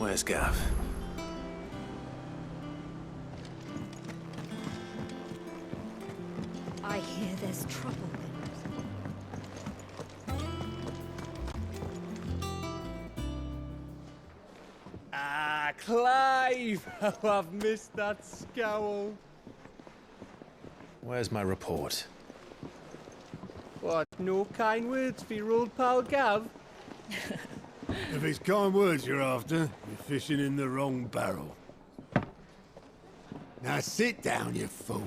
Where's Gav? I hear there's trouble. Ah, Clive! Oh, I've missed that scowl. Where's my report? What, no kind words for your old pal Gav? If it's kind words you're after, you're fishing in the wrong barrel. Now sit down, you fool.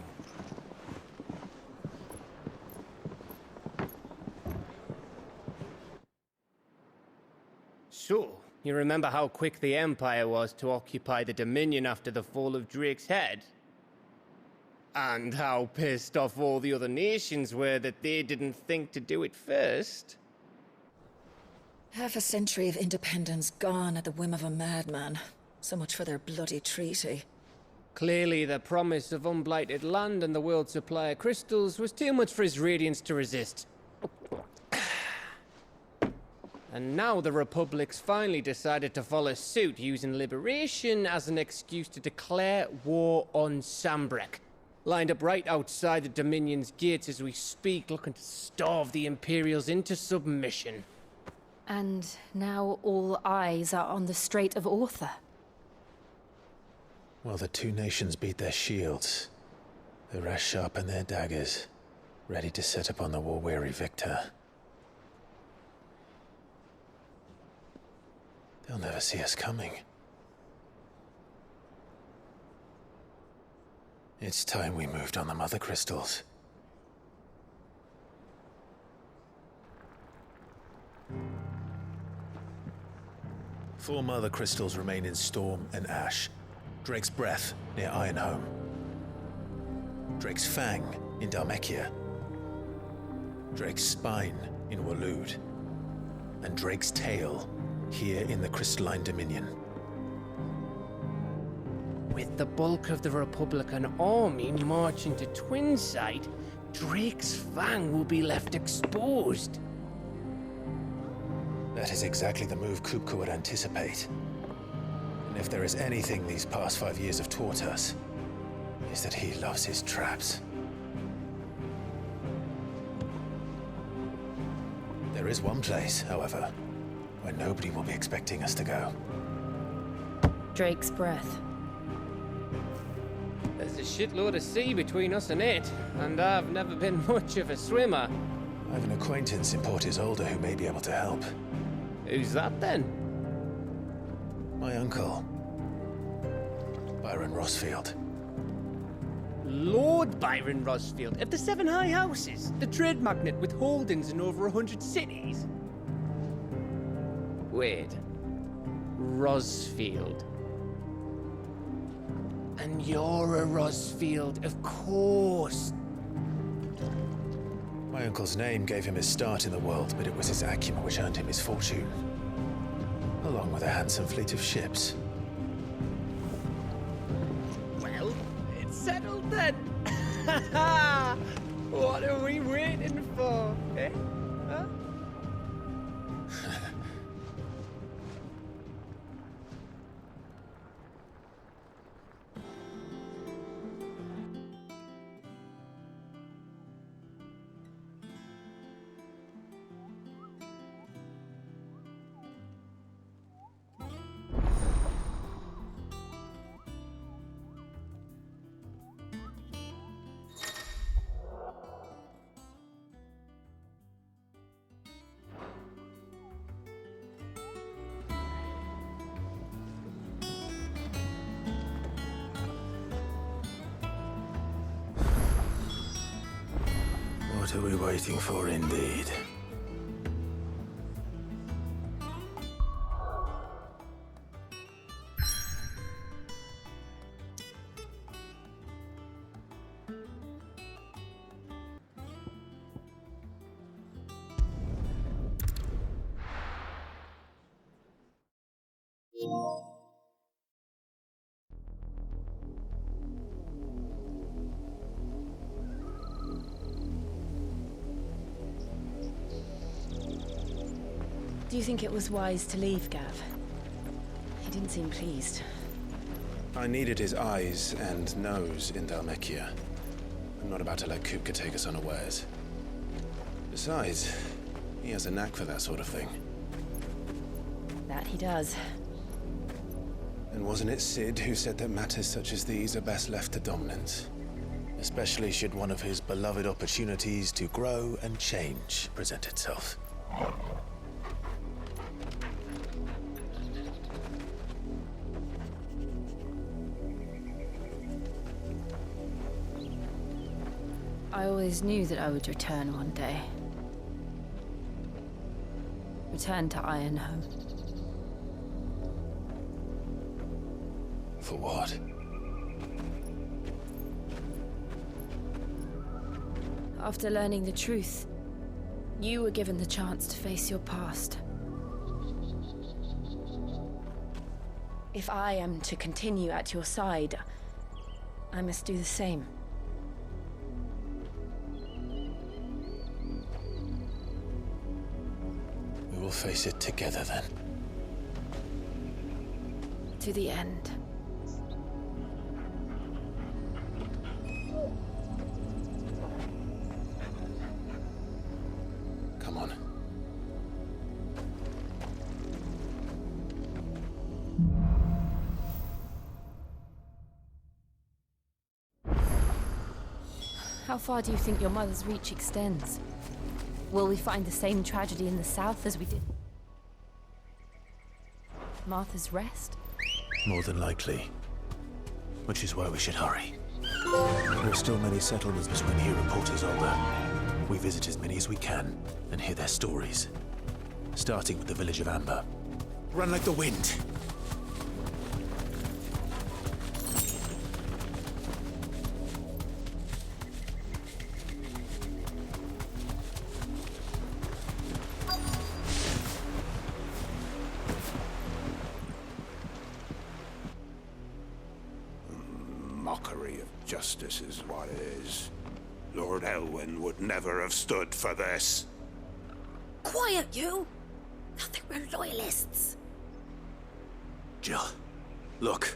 So, you remember how quick the Empire was to occupy the Dominion after the fall of Drake's head? And how pissed off all the other nations were that they didn't think to do it first? Half a century of independence gone at the whim of a madman. So much for their bloody treaty. Clearly, the promise of unblighted land and the world's supply of crystals was too much for his radiance to resist. And now the Republic's finally decided to follow suit, using liberation as an excuse to declare war on Sambrek. Lined up right outside the Dominion's gates as we speak, looking to starve the Imperials into submission. And now all eyes are on the Strait of Author. Well, the two nations beat their shields. The rest sharpen their daggers, ready to set upon the war-weary victor. They'll never see us coming. It's time we moved on the Mother Crystals. Four Mother Crystals remain in Storm and Ash. Drake's Breath near Ironhome. Drake's Fang in Dhalmekia. Drake's Spine in Waloed. And Drake's Tail here in the Crystalline Dominion. With the bulk of the Republican army marching to Twinside, Drake's Fang will be left exposed. That is exactly the move Kupka would anticipate. And if there is anything these past 5 years have taught us, is that he loves his traps. There is one place, however, where nobody will be expecting us to go. Drake's Breath. There's a shitload of sea between us and it, and I've never been much of a swimmer. I have an acquaintance in Port Isolde who may be able to help. Who's that then? My uncle, Byron Rosfield. Lord Byron Rosfield of the Seven High Houses, the trade magnate with holdings in over 100 cities. Wait, Rosfield. And you're a Rosfield, of course. My uncle's name gave him his start in the world, but it was his acumen which earned him his fortune. Along with a handsome fleet of ships. Well, it's settled then. What are we waiting for, eh? Huh? What are we waiting for, indeed? Do you think it was wise to leave, Gav? He didn't seem pleased. I needed his eyes and nose in Dhalmekia. I'm not about to let Kupka take us unawares. Besides, he has a knack for that sort of thing. That he does. And wasn't it Sid who said that matters such as these are best left to dominance? Especially should one of his beloved opportunities to grow and change present itself. I always knew that I would return one day. Return to Ironhome. For what? After learning the truth, you were given the chance to face your past. If I am to continue at your side, I must do the same. We will face it together then. To the end. Come on. How far do you think your mother's reach extends? Will we find the same tragedy in the south as we did? Martha's Rest? More than likely. Which is why we should hurry. There are still many settlements between here and Port Isolde. We visit as many as we can and hear their stories. Starting with the village of Amber. Run like the wind! Mockery of justice is what it is. Lord Elwyn would never have stood for this. Quiet, you! Thought they were loyalists. Jill, look.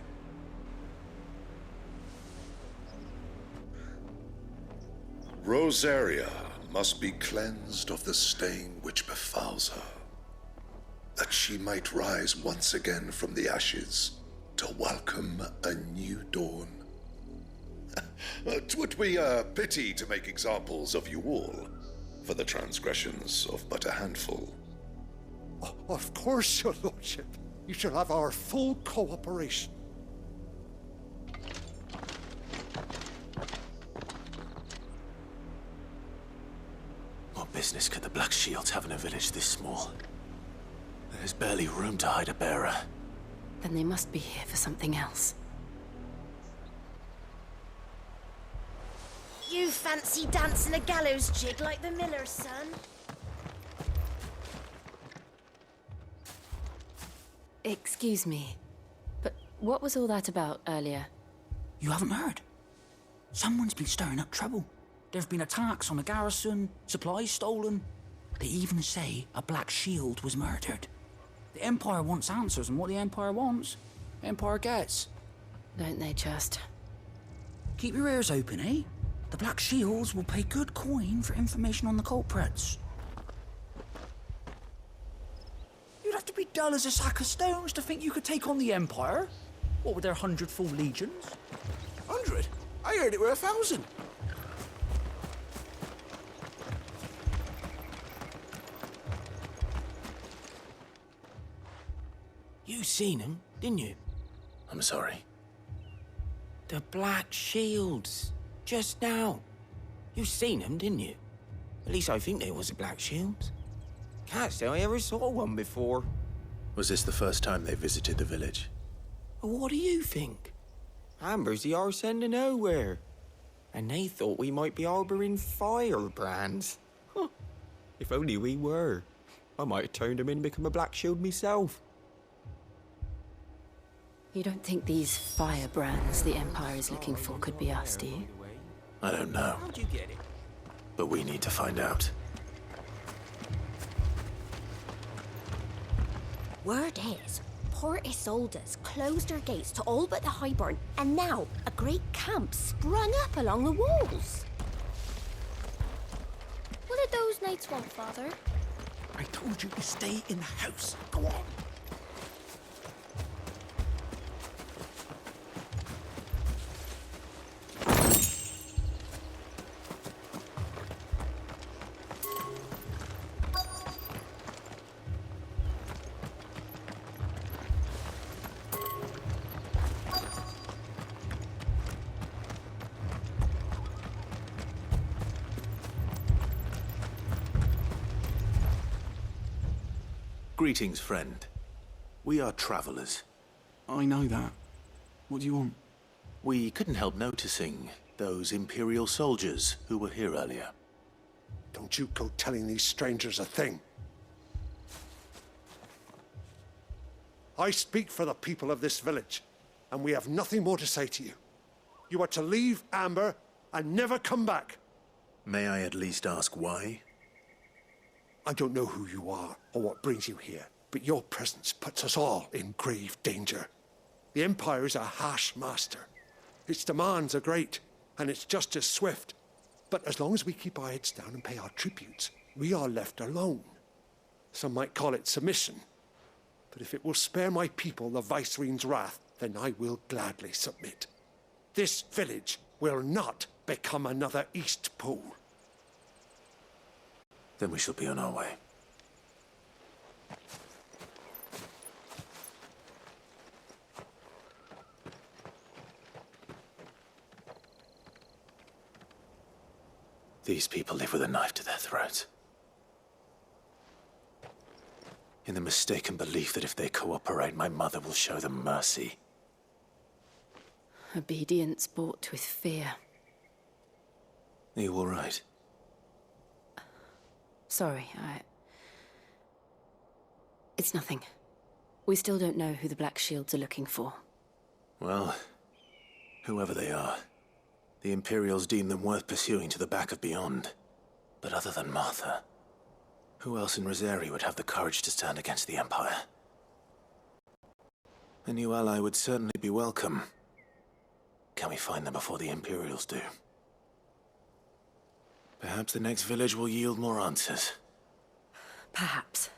Rosaria must be cleansed of the stain which befouls her, that she might rise once again from the ashes to welcome a new dawn. 'Twould be a pity to make examples of you all, for the transgressions of but a handful. Of course, your lordship. You shall have our full cooperation. What business could the Black Shields have in a village this small? There's barely room to hide a bearer. Then they must be here for something else. You fancy dancing a gallows jig like the miller's son? Excuse me, but what was all that about earlier? You haven't heard? Someone's been stirring up trouble. There have been attacks on the garrison, supplies stolen. They even say a Black Shield was murdered. The Empire wants answers, and what the Empire wants, the Empire gets. Don't they just? Keep your ears open, eh? The Black Shields will pay good coin for information on the culprits. You'd have to be dull as a sack of stones to think you could take on the Empire. What with their 100 full legions? 100? I heard it were 1,000. You seen them, didn't you? I'm sorry. The Black Shields. Just now. You seen them, didn't you? At least I think they was a Black Shields. Can't say I ever saw one before. Was this the first time they visited the village? Well, what do you think? Amber's the arse end of nowhere. And they thought we might be harboring firebrands. Huh. If only we were. I might have turned them in and become a Black Shield myself. You don't think these firebrands the Empire is looking for could be us, do you? I don't know. How'd you get it? But we need to find out. Word is, poor Isolde's closed her gates to all but the highborn, and now a great camp sprung up along the walls. What did those knights want, Father? I told you to stay in the house. Go on. Greetings, friend. We are travelers. I know that. What do you want? We couldn't help noticing those Imperial soldiers who were here earlier. Don't you go telling these strangers a thing. I speak for the people of this village, and we have nothing more to say to you. You are to leave Amber and never come back. May I at least ask why? I don't know who you are or what brings you here, but your presence puts us all in grave danger. The Empire is a harsh master. Its demands are great, and its justice swift. But as long as we keep our heads down and pay our tributes, we are left alone. Some might call it submission. But if it will spare my people the Viceroy's wrath, then I will gladly submit. This village will not become another East Pool. Then we shall be on our way. These people live with a knife to their throats. In the mistaken belief that if they cooperate, my mother will show them mercy. Obedience bought with fear. Are you all right? Sorry, It's nothing. We still don't know who the Black Shields are looking for. Well, whoever they are, the Imperials deem them worth pursuing to the back of beyond. But other than Martha, who else in Rosari would have the courage to stand against the Empire? A new ally would certainly be welcome. Can we find them before the Imperials do? Perhaps the next village will yield more answers. Perhaps.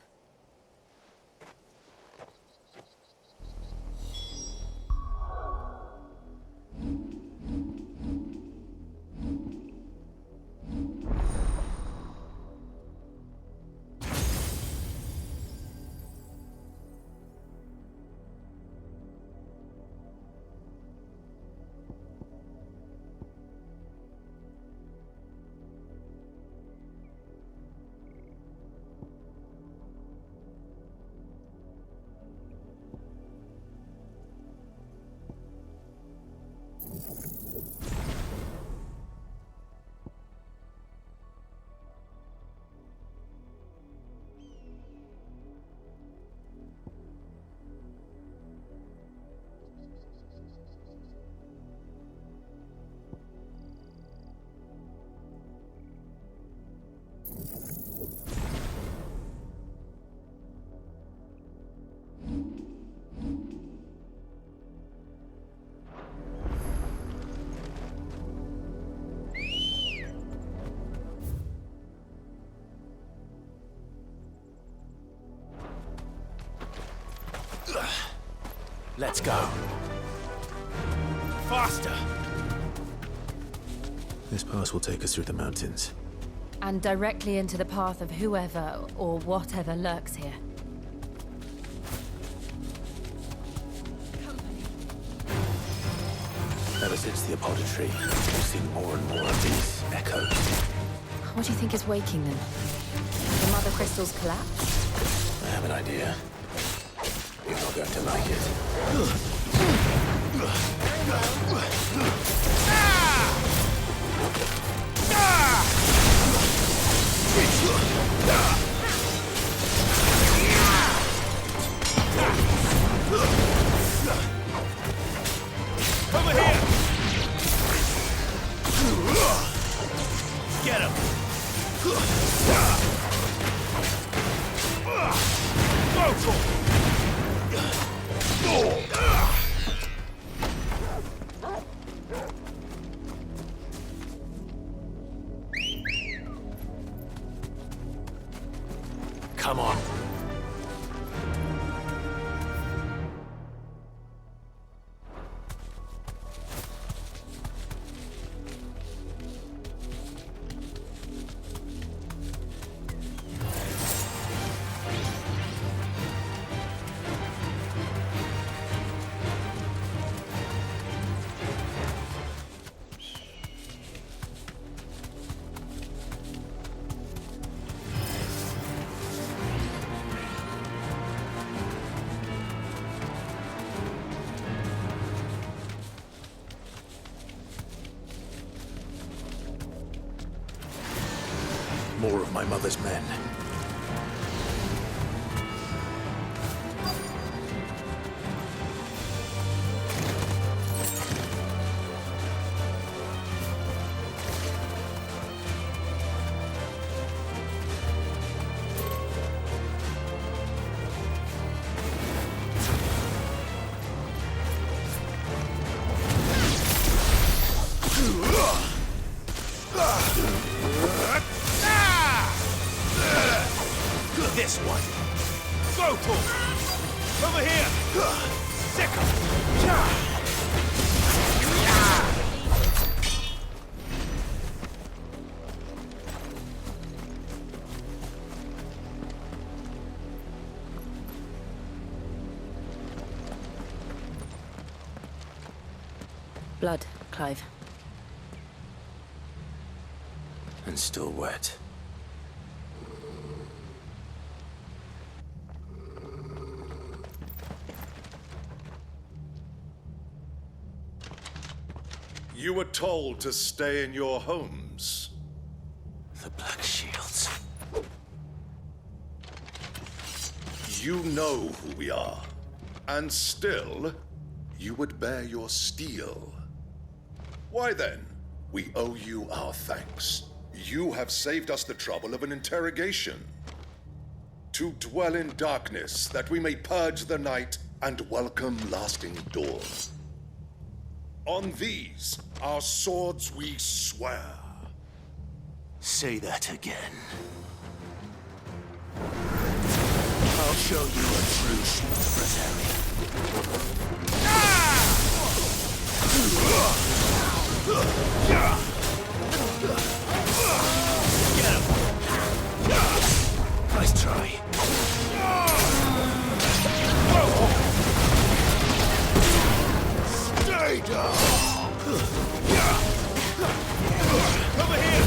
Let's go. Faster! This pass will take us through the mountains. And directly into the path of whoever or whatever lurks here. Ever since the apothecary, we've seen more and more of these echoes. What do you think is waking them? The Mother Crystal's collapse? I have an idea. You're not going to like it. Over here! Get him! Go for it! more of my mother's men. This one. Go to him. Over here. Sick him. Blood, Clive. And still wet. You were told to stay in your homes. The Black Shields. You know who we are. And still, you would bear your steel. Why then, we owe you our thanks. You have saved us the trouble of an interrogation. To dwell in darkness, that we may purge the night and welcome lasting dawn. On these, our swords we swear. Say that again. I'll show you a true shield Brazilian. Nice try. Stay down! Over here.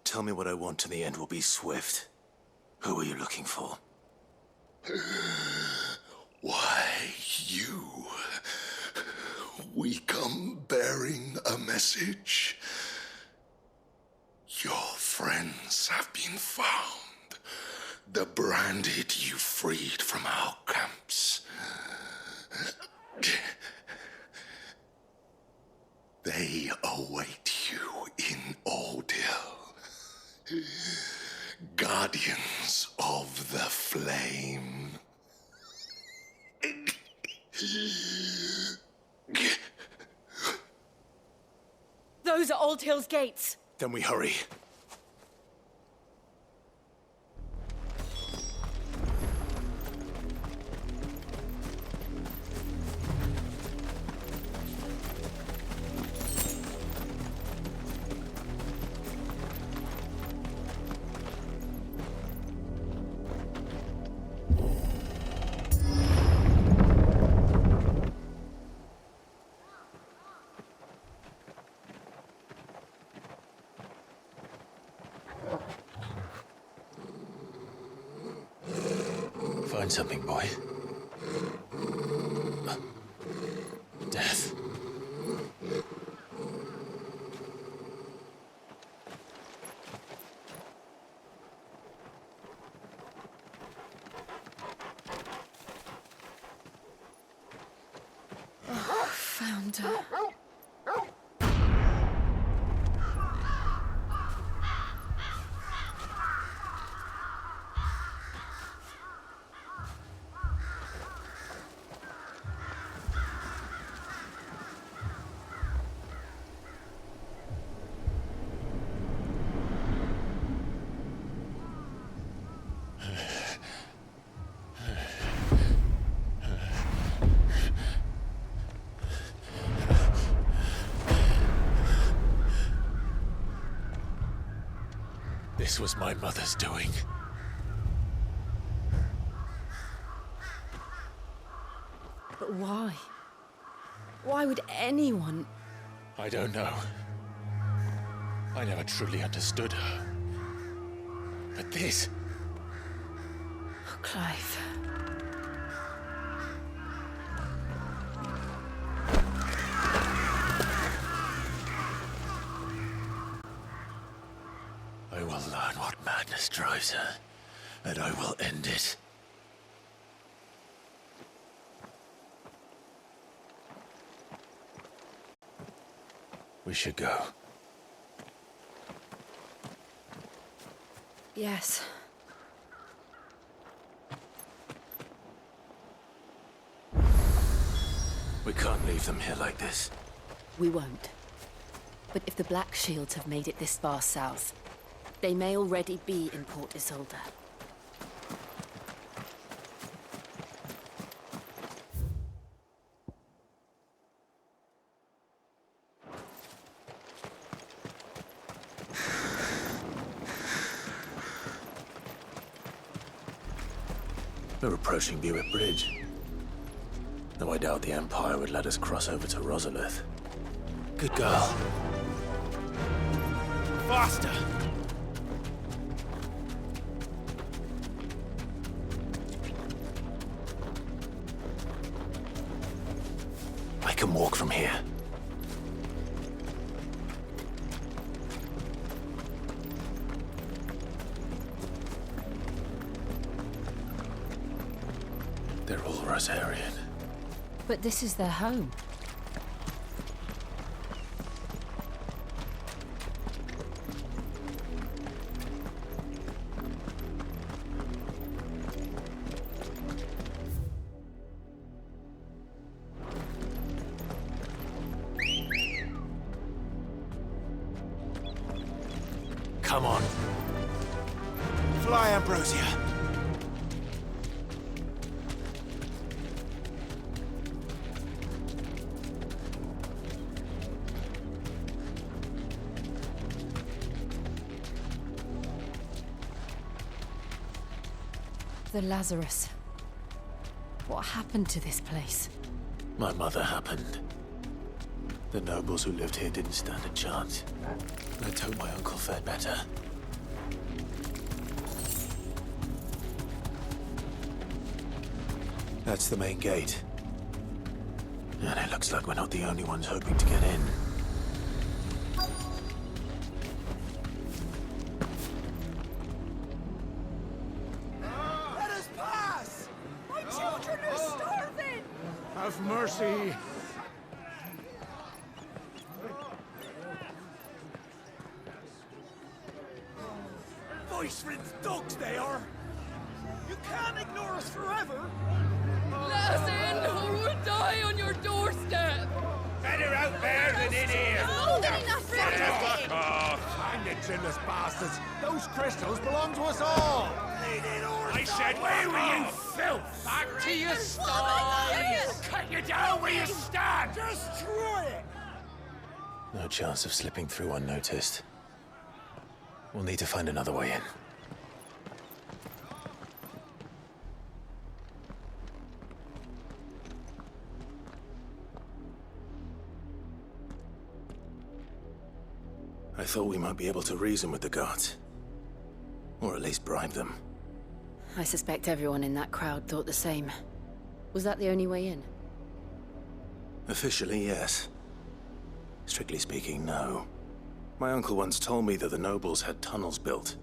Tell me what I want and the end will be swift. Who are you looking for? Why, you. We come bearing a message. Your friends have been found. The branded you freed from our camps. They await you in Odil. Guardians of the Flame. Those are Old Hill's gates. Then we hurry. Find something, boy. Death. Found her. This was my mother's doing. But why? Why would anyone... I don't know. I never truly understood her. But this... Oh, Clive. I will learn what madness drives her, and I will end it. We should go. Yes. We can't leave them here like this. We won't. But if the Black Shields have made it this far south, they may already be in Port Isolde. We're approaching Buick Bridge. Though I doubt the Empire would let us cross over to Rosalith. Good girl. Faster! I can walk from here. They're all Rosarian. But this is their home. Come on. Fly, Ambrosia. The Lazarus. What happened to this place? My mother happened. The nobles who lived here didn't stand a chance. Let's hope my uncle fared better. That's the main gate. And it looks like we're not the only ones hoping to get in. Let us pass! My children are starving! Have mercy! Voice-rinsed dogs they are! You can't ignore us forever! Let us in, or we'll die on your doorstep! Better out there than in here! More than enough for Fuck off! Hang the chinless bastards! Those crystals belong to us all! I said, where were you, filth? Back to your sties! Cut you down where you stand! Destroy it! No chance of slipping through unnoticed. We'll need to find another way in. I thought we might be able to reason with the guards. Or at least bribe them. I suspect everyone in that crowd thought the same. Was that the only way in? Officially, yes. Strictly speaking, no. My uncle once told me that the nobles had tunnels built,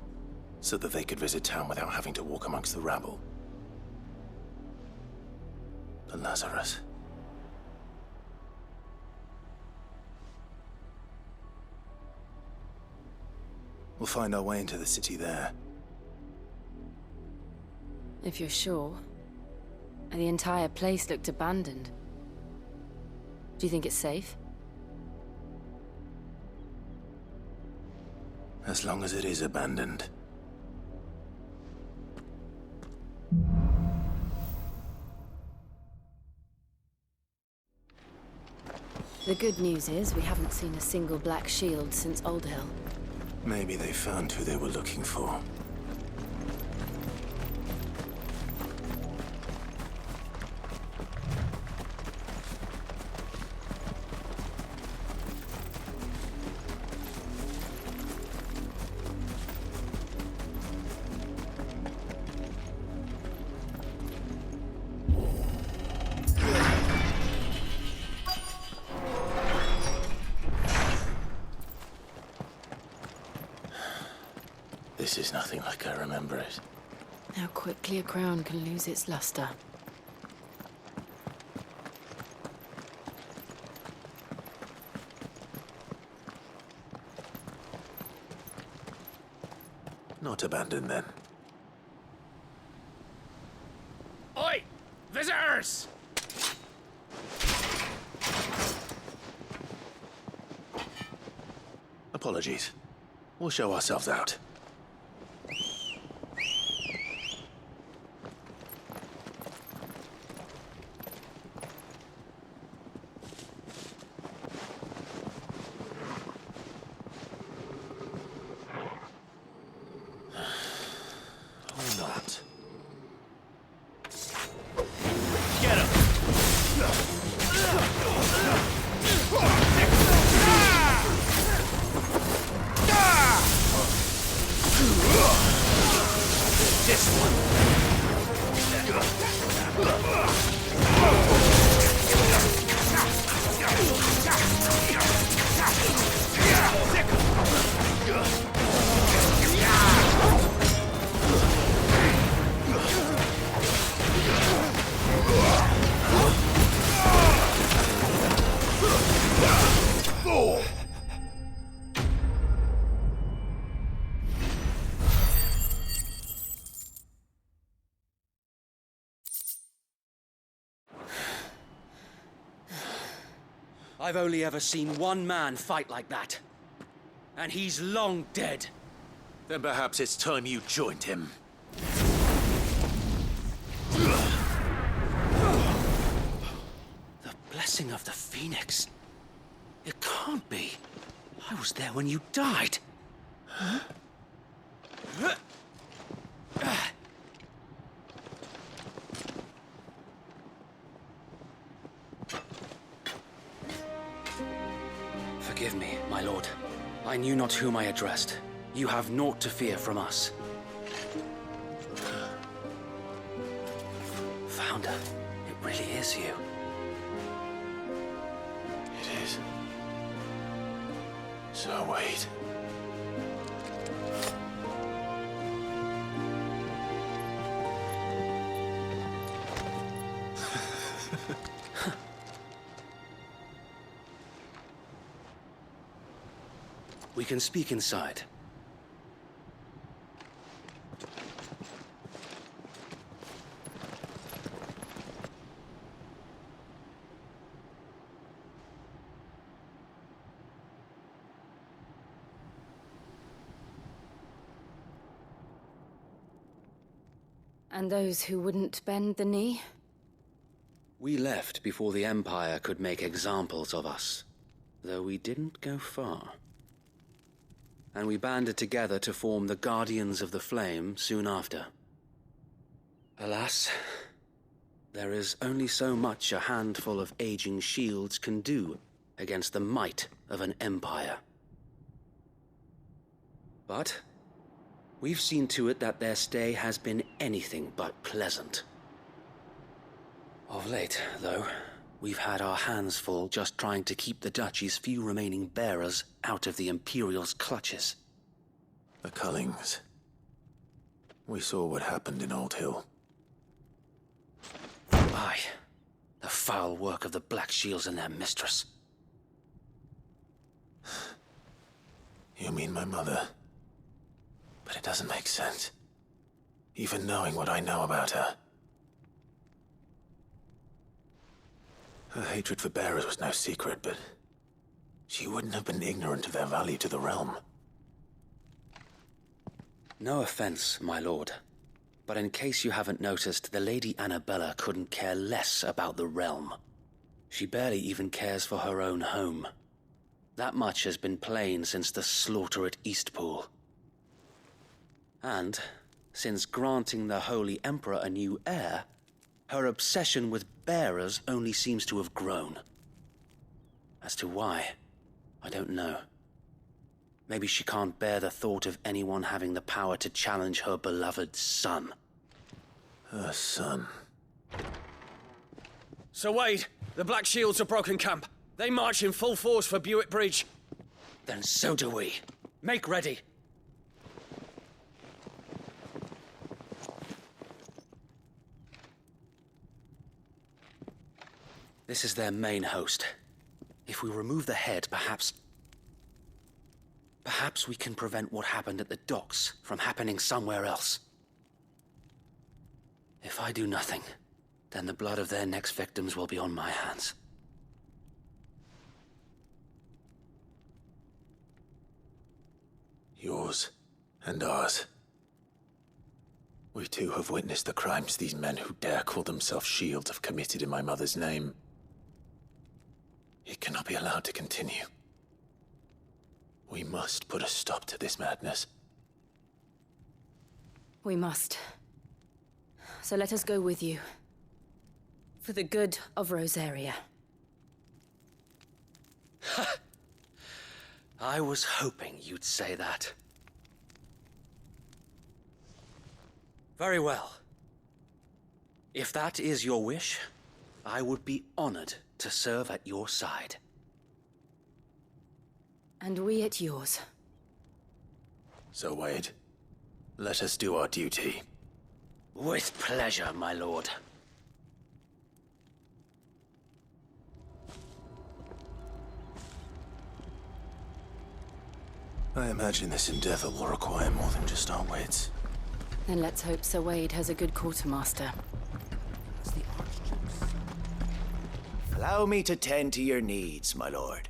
so that they could visit town without having to walk amongst the rabble. The Lazarus. We'll find our way into the city there. If you're sure. The entire place looked abandoned. Do you think it's safe? As long as it is abandoned. The good news is we haven't seen a single black shield since Old Hill. Maybe they found who they were looking for. This is nothing like I remember it. How quickly a crown can lose its luster. Not abandoned, then. Oi! Visitors! Apologies. We'll show ourselves out. Or not. Get him! This I've only ever seen one man fight like that. And he's long dead. Then perhaps it's time you joined him. The blessing of the Phoenix. It can't be. I was there when you died. Huh? Forgive me, my lord. I knew not whom I addressed. You have naught to fear from us. Founder, it really is you. It is. So wait. We can speak inside. And those who wouldn't bend the knee? We left before the Empire could make examples of us, though we didn't go far. And we banded together to form the Guardians of the Flame soon after. Alas, there is only so much a handful of aging shields can do against the might of an empire. But we've seen to it that their stay has been anything but pleasant. Of late, though, we've had our hands full just trying to keep the Duchy's few remaining bearers out of the Imperial's clutches. The Cullings. We saw what happened in Old Hill. Aye. The foul work of the Black Shields and their mistress. You mean my mother? But it doesn't make sense. Even knowing what I know about her. Her hatred for bearers was no secret, but she wouldn't have been ignorant of their value to the realm. No offense, my lord, but in case you haven't noticed, the Lady Annabella couldn't care less about the realm. She barely even cares for her own home. That much has been plain since the slaughter at Eastpool. And, since granting the Holy Emperor a new heir, her obsession with bearers only seems to have grown. As to why, I don't know. Maybe she can't bear the thought of anyone having the power to challenge her beloved son. Her son. Sir Wade, the Black Shields have broken camp. They march in full force for Buick Bridge. Then so do we. Make ready. This is their main host. If we remove the head, perhaps we can prevent what happened at the docks from happening somewhere else. If I do nothing, then the blood of their next victims will be on my hands. Yours and ours. We too have witnessed the crimes these men who dare call themselves shields have committed in my mother's name. It cannot be allowed to continue. We must put a stop to this madness. We must. So let us go with you. For the good of Rosaria. I was hoping you'd say that. Very well. If that is your wish, I would be honored to serve at your side. And we at yours. So, Wade, let us do our duty. With pleasure, my lord. I imagine this endeavor will require more than just our wits. Then let's hope Sir Wade has a good quartermaster. Allow me to tend to your needs, my lord.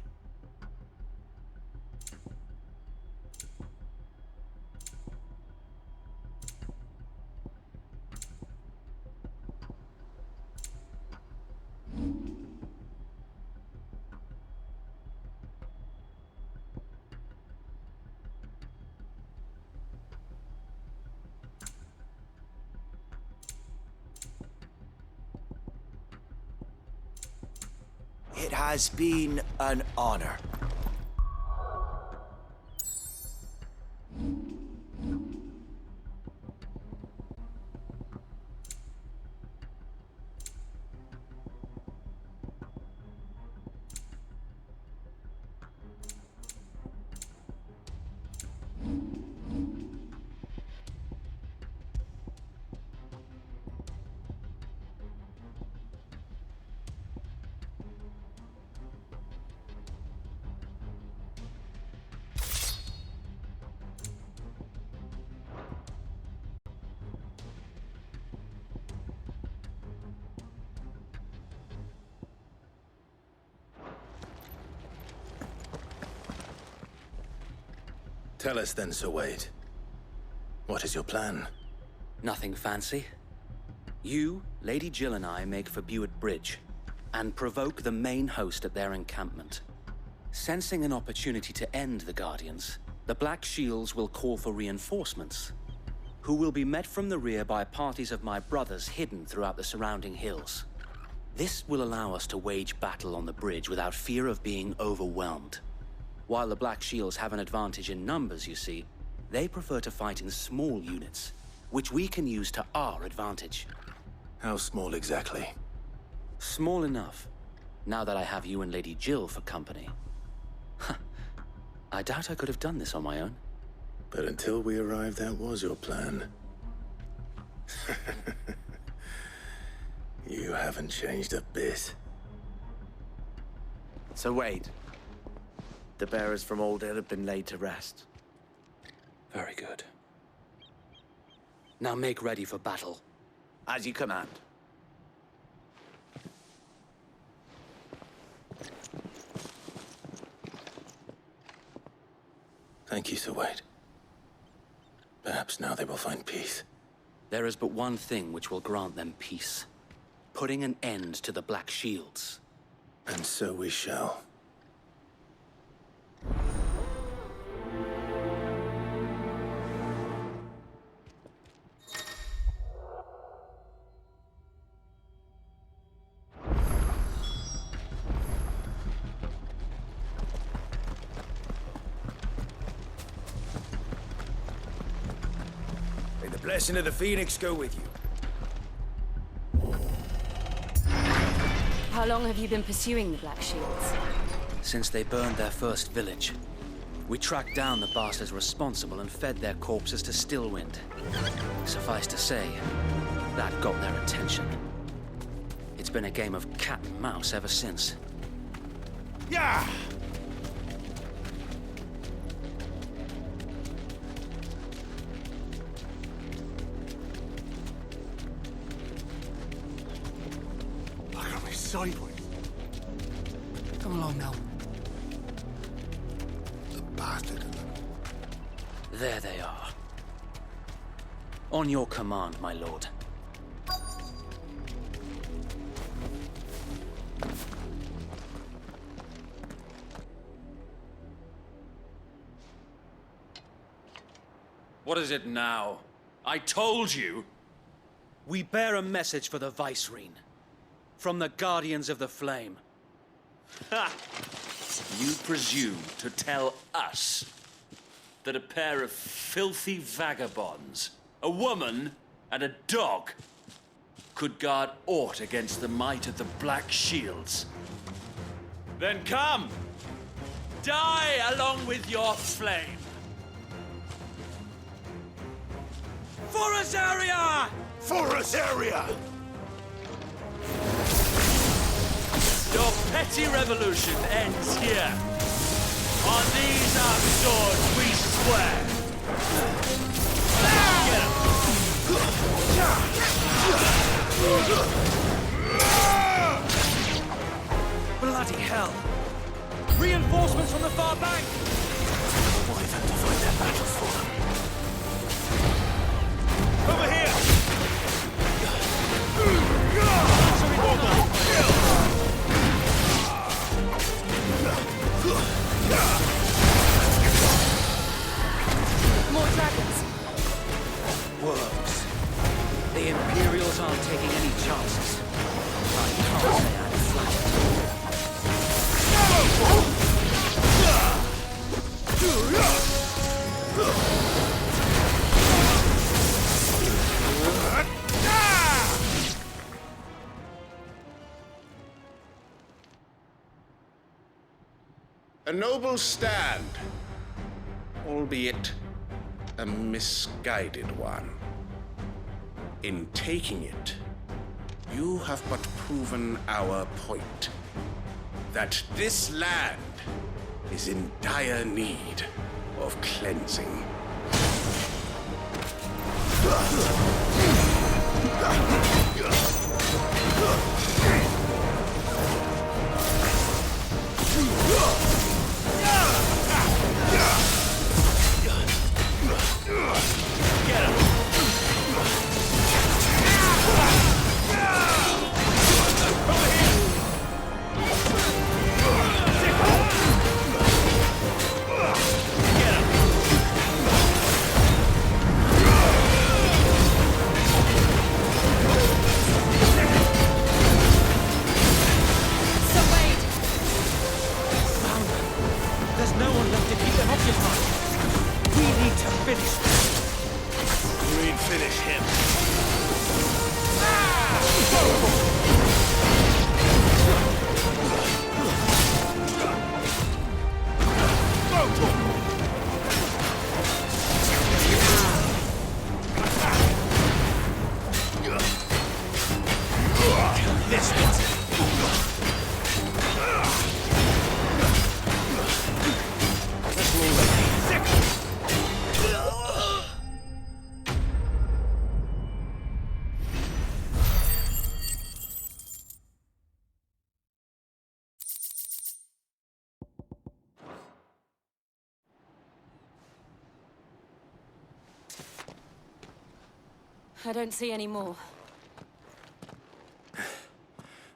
It has been an honor. Tell us then, Sir Wade. What is your plan? Nothing fancy. You, Lady Jill and I make for Buick Bridge, and provoke the main host at their encampment. Sensing an opportunity to end the Guardians, the Black Shields will call for reinforcements, who will be met from the rear by parties of my brothers hidden throughout the surrounding hills. This will allow us to wage battle on the bridge without fear of being overwhelmed. While the Black Shields have an advantage in numbers, you see, they prefer to fight in small units, which we can use to our advantage. How small exactly? Small enough, now that I have you and Lady Jill for company. I doubt I could have done this on my own. But until we arrived, that was your plan. You haven't changed a bit. So Wade, the bearers from Old Hill have been laid to rest. Very good. Now make ready for battle. As you command. Thank you, Sir Wade. Perhaps now they will find peace. There is but one thing which will grant them peace. Putting an end to the Black Shields. And so we shall. Blessing of the Phoenix go with you. How long have you been pursuing the Black Shields? Since they burned their first village, we tracked down the bastards responsible and fed their corpses to Stillwind. Suffice to say, that got their attention. It's been a game of cat and mouse ever since. Yeah! Look at me sideways. Come along now. The bastard. There they are. On your command, my lord. What is it now? I told you! We bear a message for the Vicereine. From the Guardians of the Flame. Ha! You presume to tell us that a pair of filthy vagabonds, a woman and a dog, could guard aught against the might of the Black Shields? Then come! Die along with your flame! For Azaria! For Azaria! Your petty revolution ends here. On these our swords we swear. Get 'em. Bloody hell! Reinforcements from the far bank! Why them to fight their battle for them? Over here! More dragons. Worms. The Imperials aren't taking any chances. I can't say I'm flattered. A noble stand, albeit a misguided one. In taking it, you have but proven our point. That this land is in dire need of cleansing. There's no one left to keep them occupied. We need to finish this. You ain't finish him. This one. I don't see any more.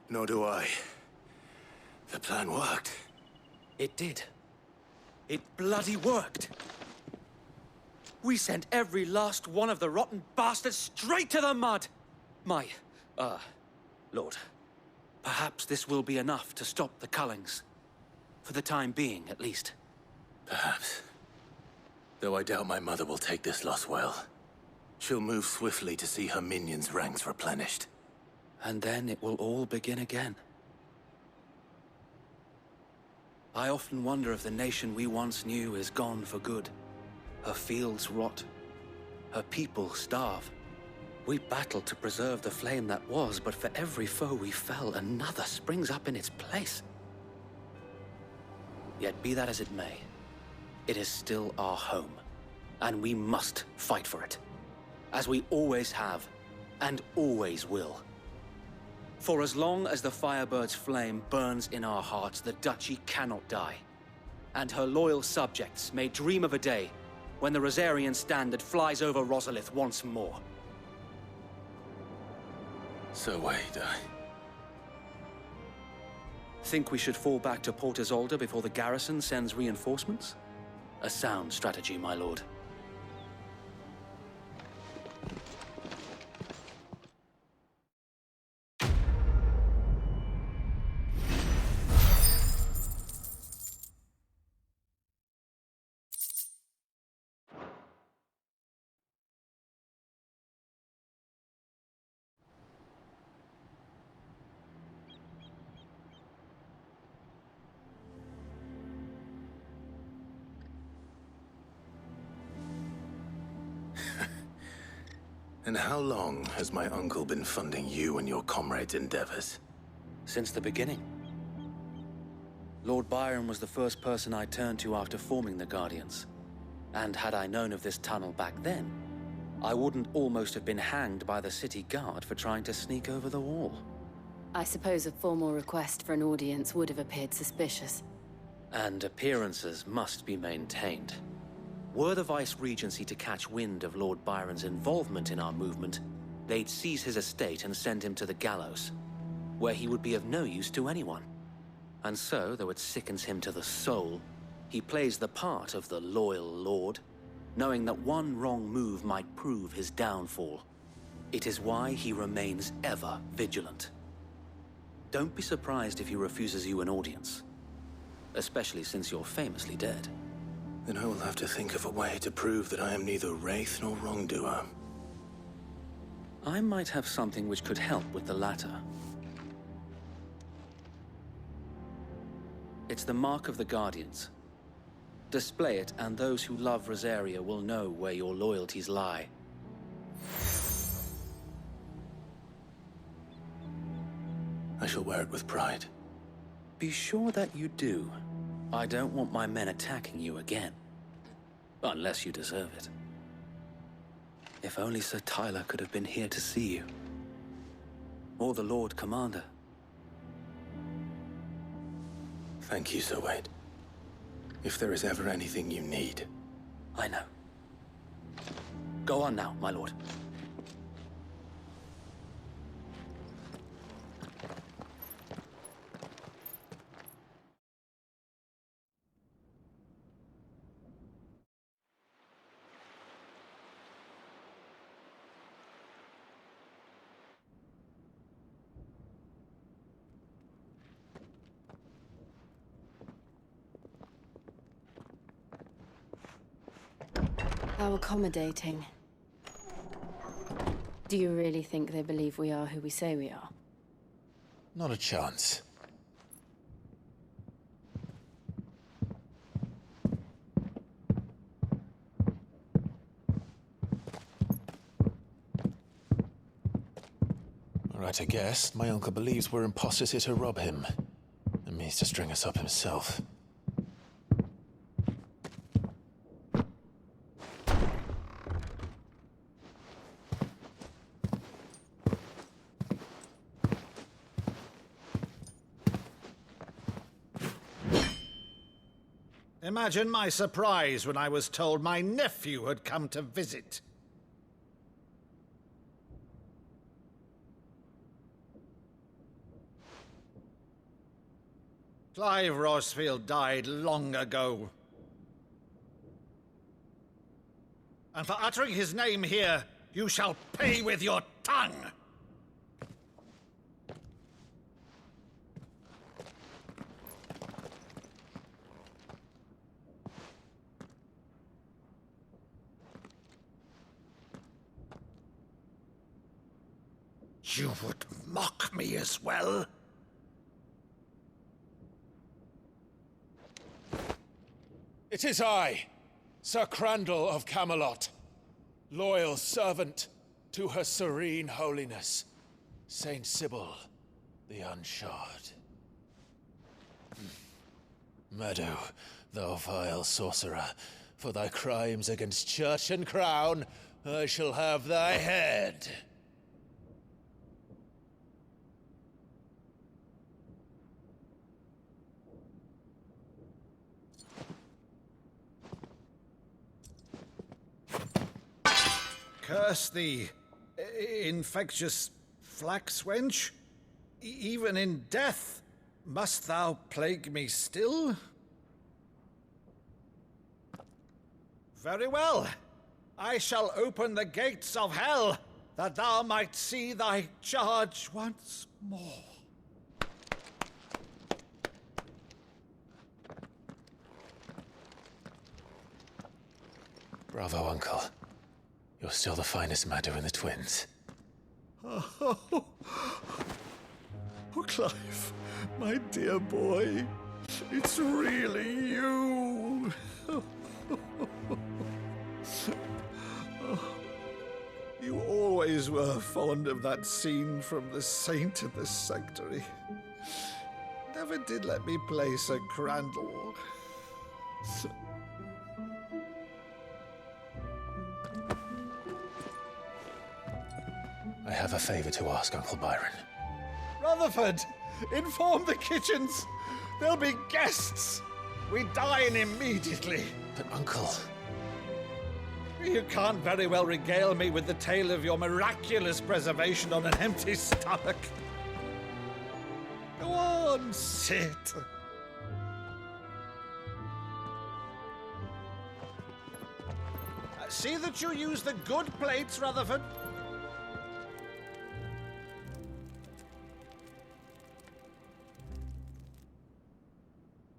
Nor do I. The plan worked. It did. It bloody worked. We sent every last one of the rotten bastards straight to the mud. My, Lord, perhaps this will be enough to stop the Cullings. For the time being, at least. Perhaps. Though I doubt my mother will take this loss well. She'll move swiftly to see her minions' ranks replenished. And then it will all begin again. I often wonder if the nation we once knew is gone for good. Her fields rot. Her people starve. We battled to preserve the flame that was, but for every foe we fell, another springs up in its place. Yet be that as it may, it is still our home, and we must fight for it, as we always have, and always will. For as long as the Firebird's flame burns in our hearts, the Duchy cannot die, and her loyal subjects may dream of a day when the Rosarian standard flies over Rosalith once more. So wait, Think we should fall back to Port Isolde before the garrison sends reinforcements? A sound strategy, my lord. And how long has my uncle been funding you and your comrades' endeavors? Since the beginning. Lord Byron was the first person I turned to after forming the Guardians. And had I known of this tunnel back then, I wouldn't almost have been hanged by the city guard for trying to sneak over the wall. I suppose a formal request for an audience would have appeared suspicious. And appearances must be maintained. Were the Vice-Regency to catch wind of Lord Byron's involvement in our movement, they'd seize his estate and send him to the gallows, where he would be of no use to anyone. And so, though it sickens him to the soul, he plays the part of the loyal lord, knowing that one wrong move might prove his downfall. It is why he remains ever vigilant. Don't be surprised if he refuses you an audience, especially since you're famously dead. Then I will have to think of a way to prove that I am neither wraith nor wrongdoer. I might have something which could help with the latter. It's the mark of the Guardians. Display it, and those who love Rosaria will know where your loyalties lie. I shall wear it with pride. Be sure that you do. I don't want my men attacking you again. Unless you deserve it. If only Sir Tyler could have been here to see you. Or the Lord Commander. Thank you, Sir Wade. If there is ever anything you need. I know. Go on now, my lord. How accommodating. Do you really think they believe we are who we say we are? Not a chance. All right, I guess. My uncle believes we're imposters here to rob him. And means to string us up himself. Imagine my surprise when I was told my nephew had come to visit. Clive Rosfield died long ago. And for uttering his name here, you shall pay with your tongue! You would mock me as well? It is I, Sir Crandall of Camelot, loyal servant to Her Serene Holiness, Saint Sybil the Unshod. Meadow, thou vile sorcerer, for thy crimes against church and crown, I shall have thy head. Curse thee, infectious flax wench. Even in death, must thou plague me still? Very well. I shall open the gates of hell, that thou might see thy charge once more. Bravo, Uncle. You're still the finest Maddo in the twins. Oh, Clive, my dear boy, it's really you. You always were fond of that scene from The Saint in the Sanctuary. Never did let me play Sir Crandall. I have a favor to ask, Uncle Byron. Rutherford, inform the kitchens. There'll be guests. We dine immediately. But, Uncle... You can't very well regale me with the tale of your miraculous preservation on an empty stomach. Go on, sit. See that you use the good plates, Rutherford.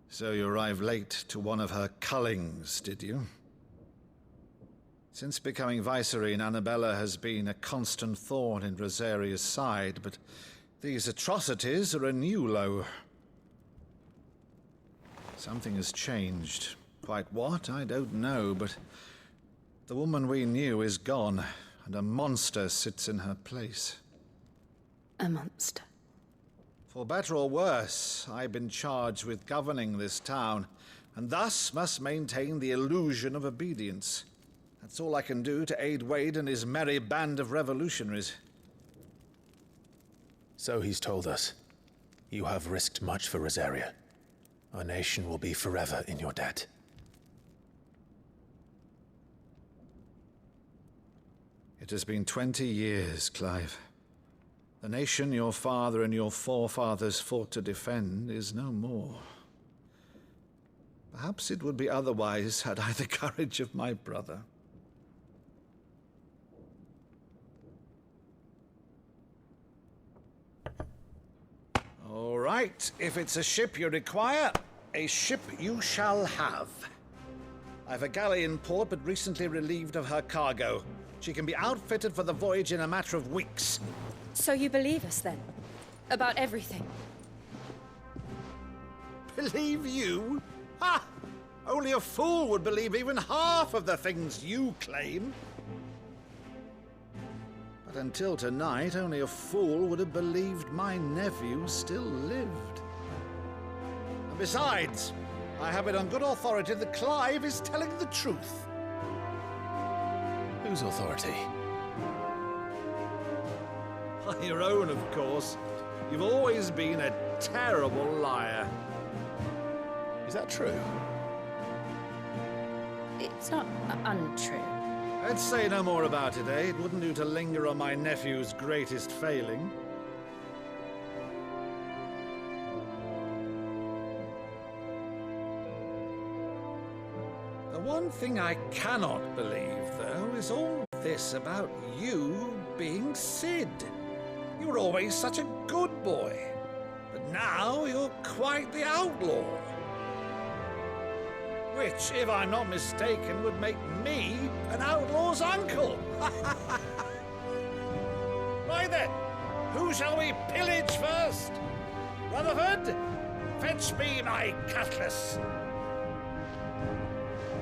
So you arrived late to one of her cullings, did you? Since becoming Vicereine, Annabella has been a constant thorn in Rosaria's side, but these atrocities are a new low. Something has changed. Quite what, I don't know, but the woman we knew is gone, and a monster sits in her place. A monster? For better or worse, I've been charged with governing this town, and thus must maintain the illusion of obedience. That's all I can do to aid Wade and his merry band of revolutionaries. So he's told us. You have risked much for Rosaria. Our nation will be forever in your debt. It has been 20 years, Clive. The nation your father and your forefathers fought to defend is no more. Perhaps it would be otherwise had I the courage of my brother. All right, if it's a ship you require, a ship you shall have. I've a galley in port, but recently relieved of her cargo. She can be outfitted for the voyage in a matter of weeks. So you believe us, then? About everything? Believe you? Ha! Only a fool would believe even half of the things you claim. But until tonight, only a fool would have believed my nephew still lived. And besides, I have it on good authority that Clive is telling the truth. Whose authority? By your own, of course. You've always been a terrible liar. Is that true? It's not untrue. Let's say no more about it, eh? It wouldn't do to linger on my nephew's greatest failing. The one thing I cannot believe, though, is all this about you being Sid. You were always such a good boy, but now you're quite the outlaw. Which, if I'm not mistaken, would make me an outlaw's uncle. Right then, Who shall we pillage first? Rutherford, fetch me my cutlass.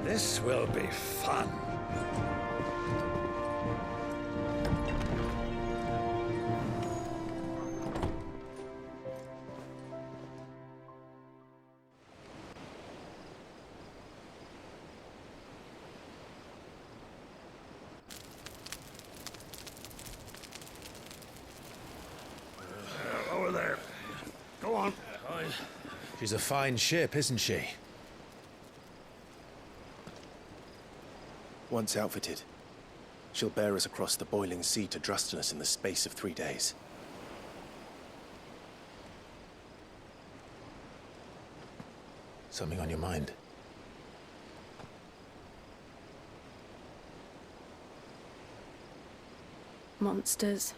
This will be fun. Over there. Go on. She's a fine ship, isn't she? Once outfitted, she'll bear us across the boiling sea to Drustinus in the space of 3 days. Something on your mind? Monsters.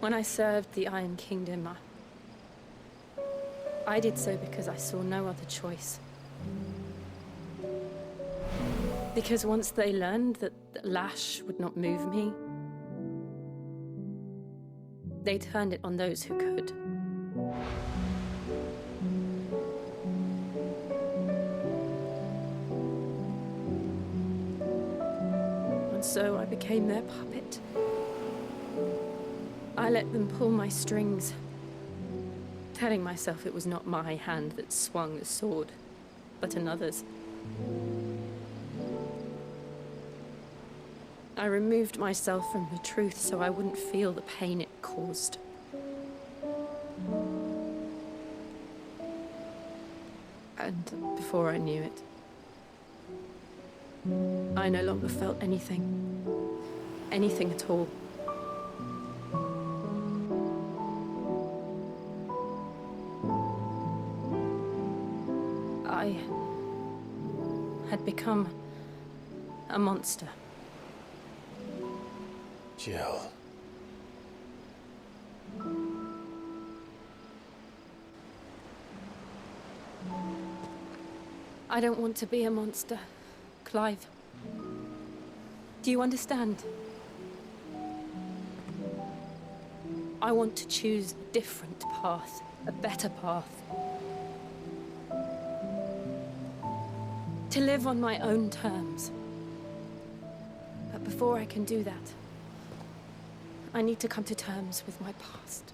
When I served the Iron Kingdom, I did so because I saw no other choice. Because once they learned that the lash would not move me, they turned it on those who could. And so I became their puppet. I let them pull my strings, telling myself it was not my hand that swung the sword, but another's. I removed myself from the truth so I wouldn't feel the pain it caused. And before I knew it, I no longer felt anything. Anything at all. I had become a monster. Jill. I don't want to be a monster, Clive. Do you understand? I want to choose a different path, a better path. To live on my own terms. But before I can do that, I need to come to terms with my past.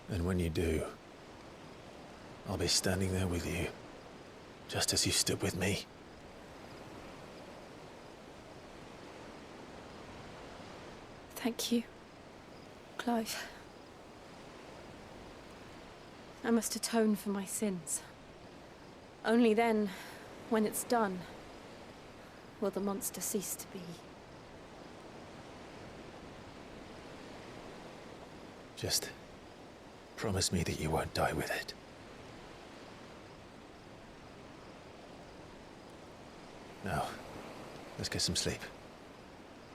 And when you do, I'll be standing there with you, just as you stood with me. Thank you, Clive. I must atone for my sins. Only then, when it's done, will the monster cease to be. Just promise me that you won't die with it. Now, let's get some sleep.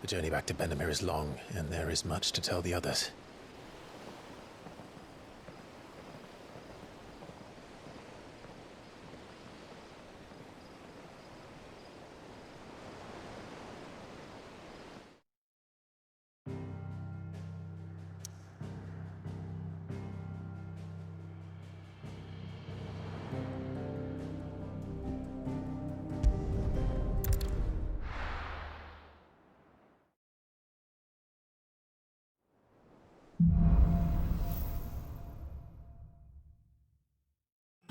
The journey back to Benamir is long, and there is much to tell the others.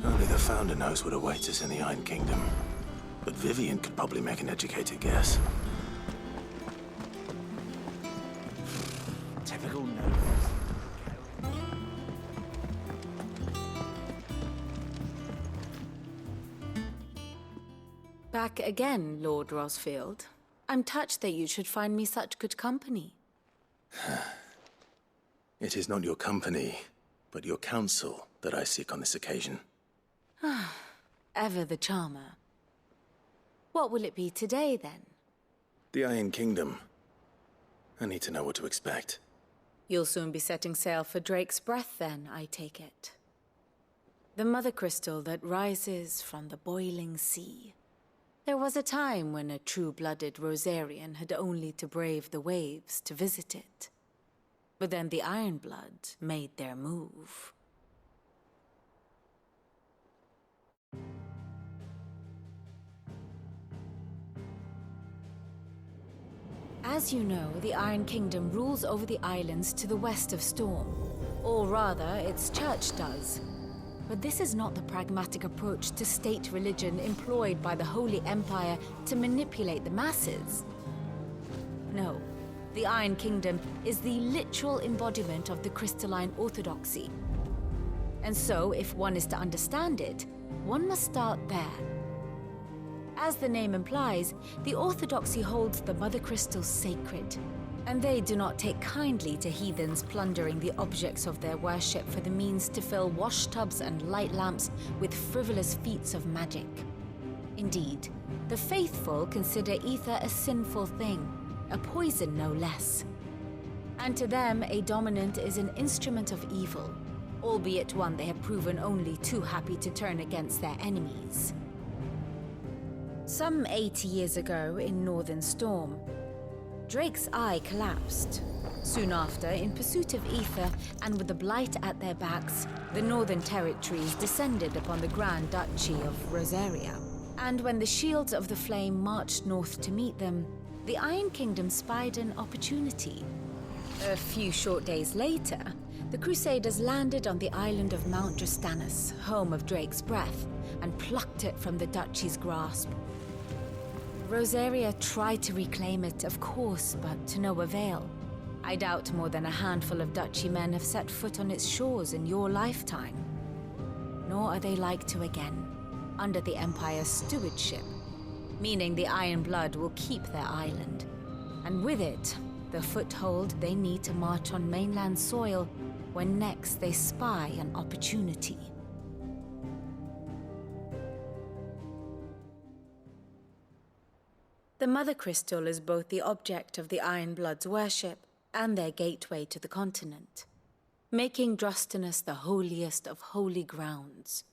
Only the Founder knows what awaits us in the Iron Kingdom. But Vivian could probably make an educated guess. Typical no. Back again, Lord Rosfield. I'm touched that you should find me such good company. It is not your company, but your counsel that I seek on this occasion. Ever the charmer. What will it be today, then? The Iron Kingdom. I need to know what to expect. You'll soon be setting sail for Drake's Breath, then, I take it. The mother crystal that rises from the boiling sea. There was a time when a true-blooded Rosarian had only to brave the waves to visit it. But then the Ironblood made their move. As you know, the Iron Kingdom rules over the islands to the west of Storm. Or rather, its church does. But this is not the pragmatic approach to state religion employed by the Holy Empire to manipulate the masses. No, the Iron Kingdom is the literal embodiment of the crystalline orthodoxy. And so, if one is to understand it, one must start there. As the name implies, the orthodoxy holds the Mother Crystals sacred, and they do not take kindly to heathens plundering the objects of their worship for the means to fill washtubs and light lamps with frivolous feats of magic. Indeed, the faithful consider ether a sinful thing, a poison no less. And to them, a dominant is an instrument of evil, albeit one they have proven only too happy to turn against their enemies. Some 80 years ago, in Northern Storm, Drake's eye collapsed. Soon after, in pursuit of ether and with the Blight at their backs, the Northern Territories descended upon the Grand Duchy of Rosaria. And when the Shields of the Flame marched north to meet them, the Iron Kingdom spied an opportunity. A few short days later, the Crusaders landed on the island of Mount Drastanus, home of Drake's breath, and plucked it from the Duchy's grasp. Rosaria tried to reclaim it, of course, but to no avail. I doubt more than a handful of Duchy men have set foot on its shores in your lifetime. Nor are they like to again, under the Empire's stewardship, meaning the Iron Blood will keep their island, and with it, the foothold they need to march on mainland soil when next they spy an opportunity. The Mother Crystal is both the object of the Iron Blood's worship and their gateway to the continent, making Drastanus the holiest of holy grounds,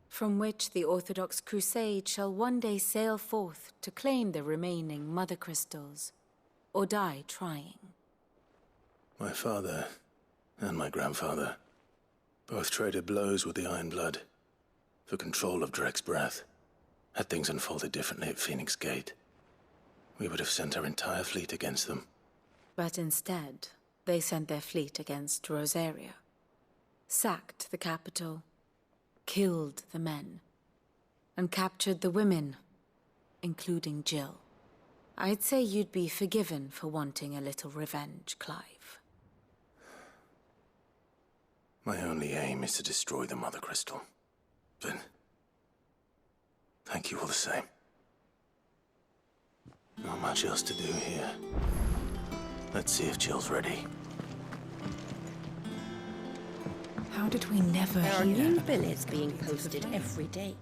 from which the Orthodox Crusade shall one day sail forth to claim the remaining Mother Crystals, or die trying. My father and my grandfather both traded blows with the Iron Blood for control of Drake's breath. Had things unfolded differently at Phoenix Gate, we would have sent our entire fleet against them. But instead, they sent their fleet against Rosaria, sacked the capital, killed the men, and captured the women, including Jill. I'd say you'd be forgiven for wanting a little revenge, Clive. My only aim is to destroy the Mother Crystal. But thank you all the same. Not much else to do here. Let's see if Jill's ready. How did we never There are hear? new billets being posted every day.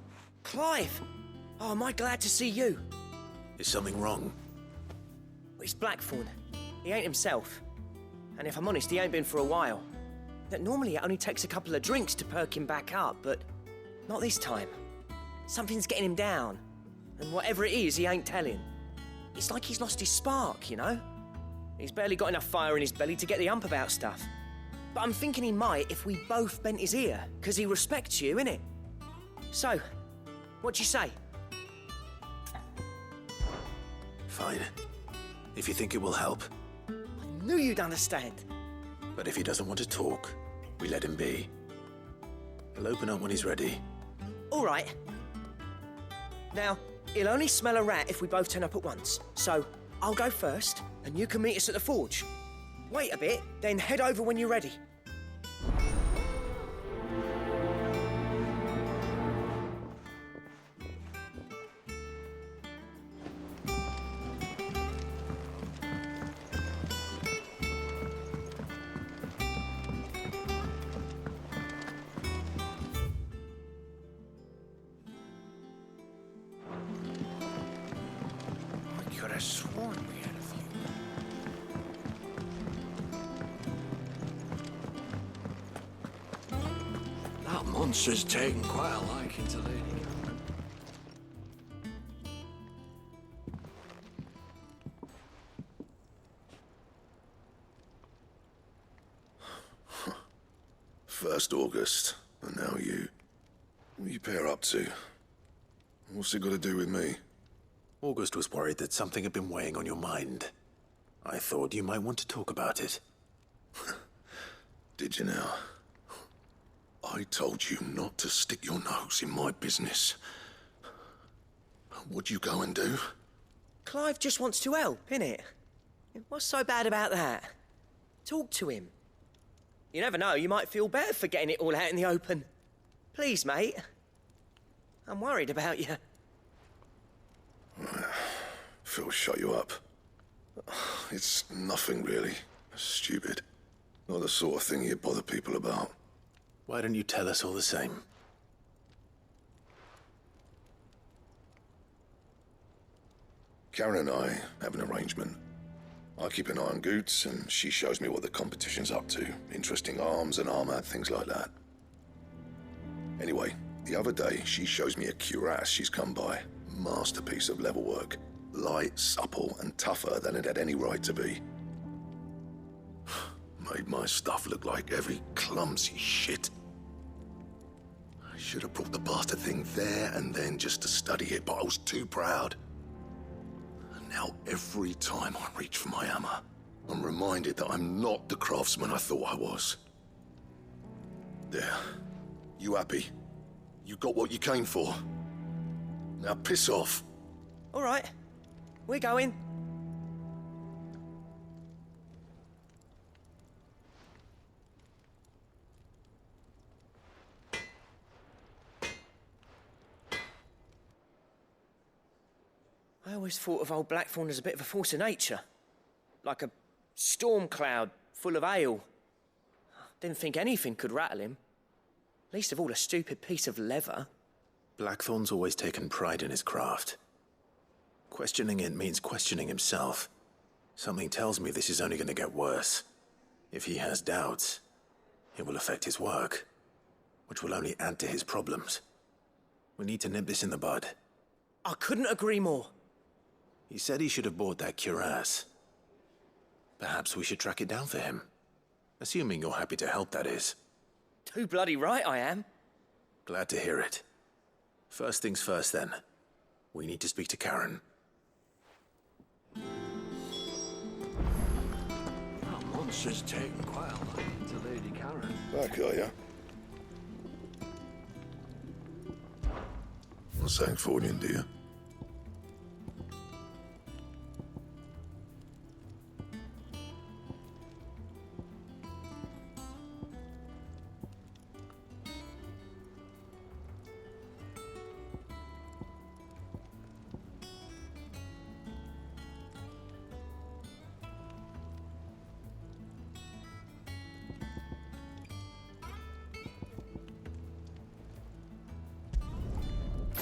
Clive! Oh, am I glad to see you? Is something wrong? It's Blackthorn. He ain't himself. And if I'm honest, he ain't been for a while. That normally it only takes a couple of drinks to perk him back up, but not this time. Something's getting him down. And whatever it is, he ain't telling. It's like he's lost his spark, you know? He's barely got enough fire in his belly to get the ump about stuff. But I'm thinking he might if we both bent his ear, because he respects you, innit? So, what do you say? Fine. If you think it will help. I knew you'd understand. But if he doesn't want to talk, we let him be. He'll open up when he's ready. All right. Now, he'll only smell a rat if we both turn up at once. So, I'll go first, and you can meet us at the forge. Wait a bit, then head over when you're ready. I could have sworn we had a few. That monster's taken quite a liking to Lady. First August, and now you. What are you pair up to? What's it got to do with me? August was worried that something had been weighing on your mind. I thought you might want to talk about it. Did you now? I told you not to stick your nose in my business. What'd you go and do? Clive just wants to help, innit? What's so bad about that? Talk to him. You never know, you might feel better for getting it all out in the open. Please, mate. I'm worried about you. Phil shut you up. It's nothing really. Stupid. Not the sort of thing you bother people about. Why don't you tell us all the same? Karen and I have an arrangement. I keep an eye on Goots, and she shows me what the competition's up to. Interesting arms and armor, things like that. Anyway, the other day, she shows me a cuirass she's come by. Masterpiece of level work. Light, supple, and tougher than it had any right to be. Made my stuff look like every clumsy shit. I should have brought the bastard thing there and then just to study it, but I was too proud. And now every time I reach for my hammer, I'm reminded that I'm not the craftsman I thought I was. There. You happy? You got what you came for. Now piss off. All right. We're going. I always thought of old Blackthorn as a bit of a force of nature. Like a storm cloud full of hail. Didn't think anything could rattle him. Least of all a stupid piece of leather. Blackthorn's always taken pride in his craft. Questioning it means questioning himself. Something tells me this is only going to get worse. If he has doubts, it will affect his work, which will only add to his problems. We need to nip this in the bud. I couldn't agree more. He said he should have bought that cuirass. Perhaps we should track it down for him. Assuming you're happy to help, that is. Too bloody right I am. Glad to hear it. First things first, then. We need to speak to Karen. That monster's taken quite a liking to Lady Karen. Back, are ya? Well, Sancfordian, do you?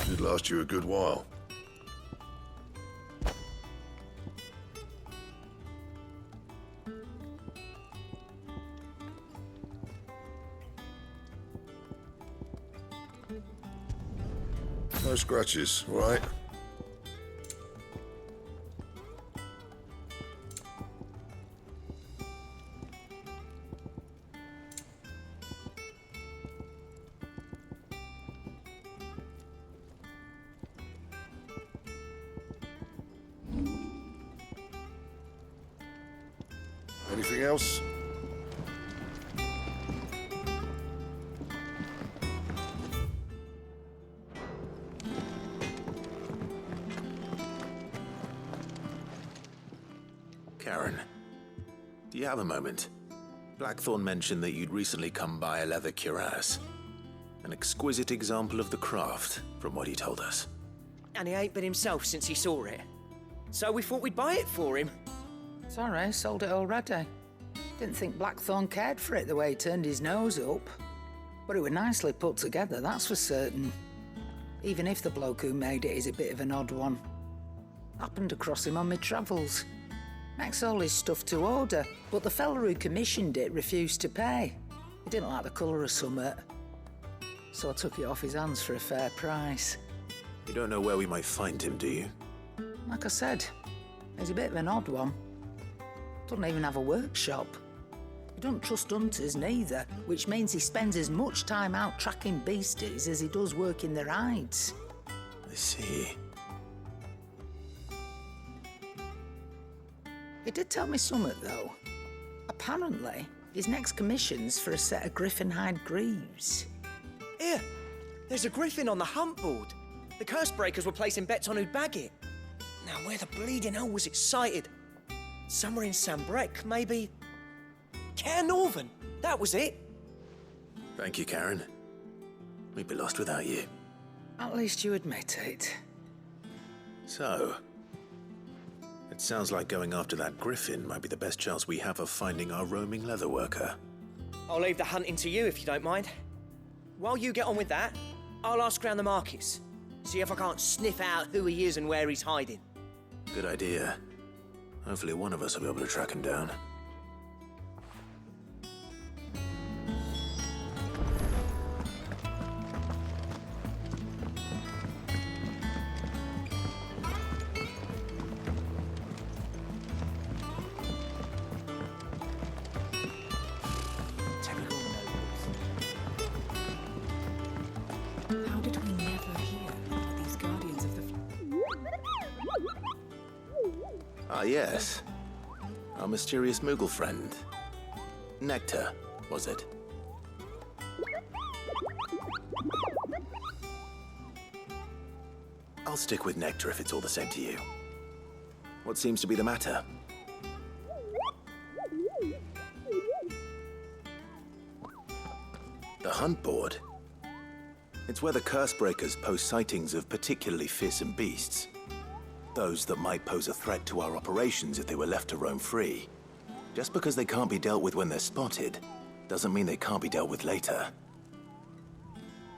Should last you a good while. No scratches, all right? Anything else? Karen, do you have a moment? Blackthorn mentioned that you'd recently come by a leather cuirass. An exquisite example of the craft, from what he told us. And he ain't been himself since he saw it. So we thought we'd buy it for him. Sorry, sold it already. Didn't think Blackthorn cared for it the way he turned his nose up. But it was nicely put together, that's for certain. Even if the bloke who made it is a bit of an odd one. Happened across him on my travels. Makes all his stuff to order, but the fella who commissioned it refused to pay. He didn't like the colour of summit. So I took it off his hands for a fair price. You don't know where we might find him, do you? Like I said, he's a bit of an odd one. Doesn't even have a workshop. He don't trust hunters neither, which means he spends as much time out tracking beasties as he does working their hides. I see. He did tell me something, though. Apparently, his next commission's for a set of griffin hide greaves. Here, there's a griffin on the hunt board. The curse breakers were placing bets on who'd bag it. Now, where the bleeding hell was it sighted? Somewhere in Sambrec, maybe... Care Northern, that was it. Thank you, Karen. We'd be lost without you. At least you admit it. So, it sounds like going after that griffin might be the best chance we have of finding our roaming leatherworker. I'll leave the hunting to you if you don't mind. While you get on with that, I'll ask around the markets. See if I can't sniff out who he is and where he's hiding. Good idea. Hopefully one of us will be able to track him down. How did we never hear about these guardians of the... Ah, yes. Our mysterious Moogle friend. Nectar, was it? I'll stick with Nectar if it's all the same to you. What seems to be the matter? The hunt board? It's where the curse breakers post sightings of particularly fearsome beasts. Those that might pose a threat to our operations if they were left to roam free. Just because they can't be dealt with when they're spotted, doesn't mean they can't be dealt with later.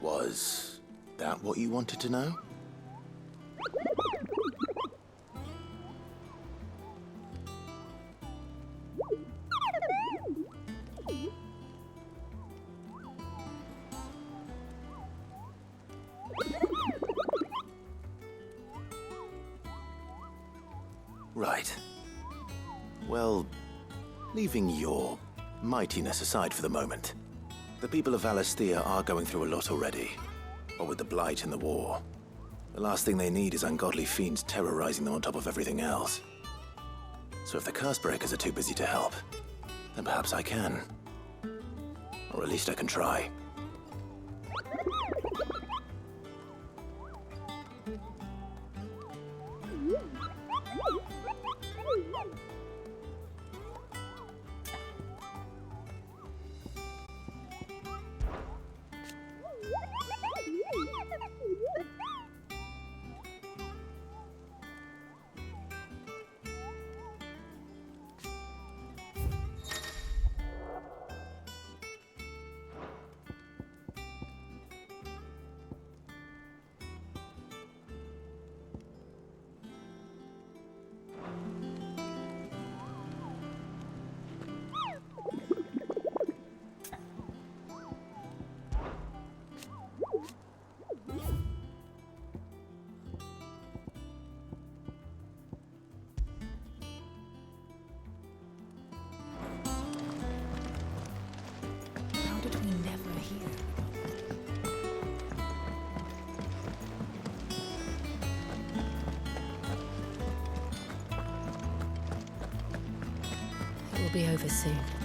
Was that what you wanted to know? Right. Well, leaving your mightiness aside for the moment, the people of Valisthea are going through a lot already. What with the Blight and the war. The last thing they need is ungodly fiends terrorizing them on top of everything else. So if the Cursebreakers are too busy to help, then perhaps I can. Or at least I can try. How did we never hear? It will be over soon.